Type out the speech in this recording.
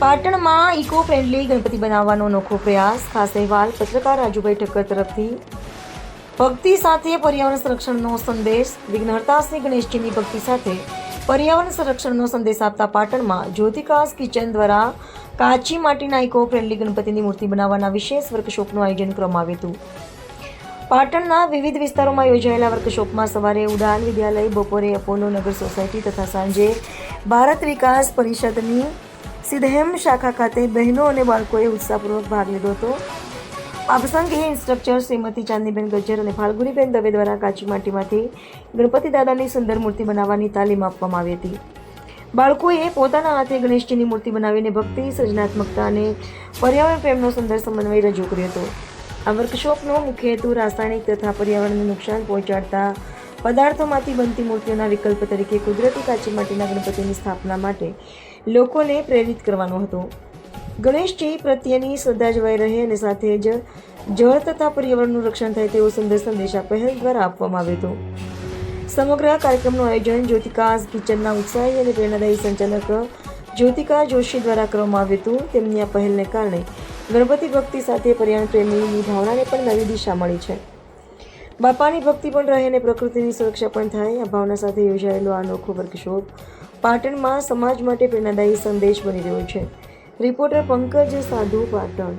પાટણમાં eco friendly Ganpati બનાવવાનો અનોખો પ્રયાસ. ખાસ અહેવાલ પત્રકાર રાજુભાઈ ઠક્કર તરફથી. ભક્તિ સાથે પર્યાવરણ સંરક્ષણનો સંદેશ. વિઘ્નહર્તા શ્રી ગણેશજીની ભક્તિ સાથે પર્યાવરણ સંરક્ષણનો સંદેશ આપતા પાટણમાં જ્યોતિકાસ કિચન દ્વારા કાચી માટીના ઇકો ફ્રેન્ડલી ગણપતિની મૂર્તિ બનાવવાના વિશેષ વર્કશોપનું આયોજન કરવામાં આવ્યું હતું. પાટણના વિવિધ વિસ્તારોમાં યોજાયેલા વર્કશોપમાં સવારે ઉડાન વિદ્યાલય, બપોરે અપોલો નગર સોસાયટી તથા સાંજે ભારત વિકાસ પરિષદની સિદ્ધહેમ શાખા ખાતે બહેનો અને બાળકોએ ઉત્સાહપૂર્વક ભાગ લીધો હતો. આ પ્રસંગે ઇન્સ્ટ્રક્ટર શ્રીમતી ચાંદનીબેન ગજ્જર અને ફાલ્ગુનીબેન દવે દ્વારા કાચી માટીમાંથી ગણપતિ દાદાની સુંદર મૂર્તિ બનાવવાની તાલીમ આપવામાં આવી હતી. બાળકોએ પોતાના હાથે ગણેશજીની મૂર્તિ બનાવીને ભક્તિ, સર્જનાત્મકતા અને પર્યાવરણ પ્રેમનો સુંદર સમન્વય રજૂ કર્યો હતો. આ વર્કશોપનો મુખ્ય હેતુ રાસાયણિક તથા પર્યાવરણને નુકસાન પહોંચાડતા પદાર્થોમાંથી બનતી મૂર્તિઓના વિકલ્પ તરીકે કુદરતી કાચી માટીના ગણપતિની સ્થાપના માટે લોકોને પ્રેરિત કરવાનો હતો. ગણેશજી પ્રત્યેની શ્રદ્ધા જળવાઈ રહે અને સાથે જ જળ તથા પર્યાવરણનું રક્ષણ થાય તેવો સુંદર સંદેશ આ પહેલ દ્વારા આપવામાં આવ્યો હતો. સમગ્ર કાર્યક્રમનું આયોજન જ્યોતિકાસ કિચનના ઉત્સાહી અને પ્રેરણાદાયી સંચાલક જ્યોતિકા જોશી દ્વારા કરવામાં આવ્યું હતું. તેમની આ પહેલને કારણે ગણપતિ ભક્તિ સાથે પર્યાવરણ પ્રેમીની ભાવનાને પણ નવી દિશા મળી છે. બાપાની ભક્તિ પણ રહે અને પ્રકૃતિની સુરક્ષા પણ થાય. આ ભાવના સાથે યોજાયેલો આ અનોખો વર્કશોપ પાટણમાં સમાજ માટે પ્રેરણાદાયી સંદેશ બની રહ્યો છે. રિપોર્ટર પંકજ સાધુ, પાટણ.